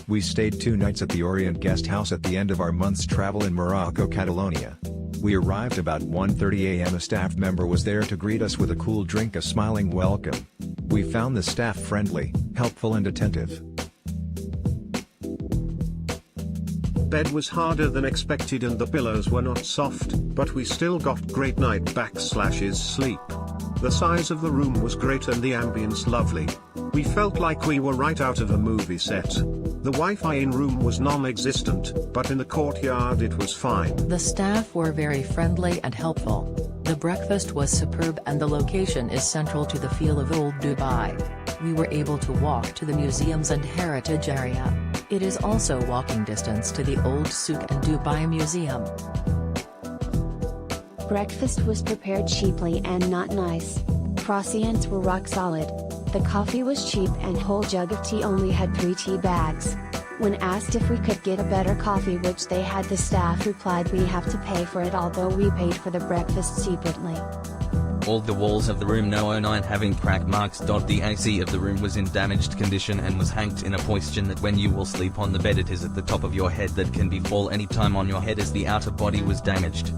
We stayed 2 nights at the Orient Guest House at the end of our month's travel in Morocco, Catalonia. We arrived about 1:30 a.m. A staff member was there to greet us with a cool drink, a smiling welcome. We found the staff friendly, helpful and attentive. Bed was harder than expected and the pillows were not soft, but we still got great sleep. The size of the room was great and the ambience lovely. We felt like we were right out of a movie set. The Wi-Fi in room was non-existent, but in the courtyard it was fine. The staff were very friendly and helpful. The breakfast was superb and the location is central to the feel of old Dubai. We were able to walk to the museums and heritage area. It is also walking distance to the old souk and Dubai Museum. Breakfast was prepared cheaply and not nice. Croissants were rock solid. The coffee was cheap and whole jug of tea only had 3 tea bags. When asked if we could get a better coffee, which they had, the staff replied we have to pay for it, although we paid for the breakfast separately. All the walls of the room 09 having crack marks. The AC of the room was in damaged condition and was hanged in a position that when you will sleep on the bed it is at the top of your head, that can be fall any time on your head as the outer body was damaged.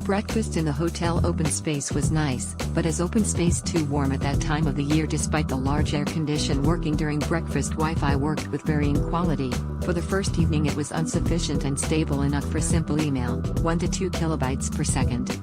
Breakfast in the hotel open space was nice, but is open space too warm at that time of the year? Despite the large air condition working during breakfast, Wi-Fi worked with varying quality. For the first evening it was insufficient and stable enough for simple email, 1 to 2 kilobytes per second.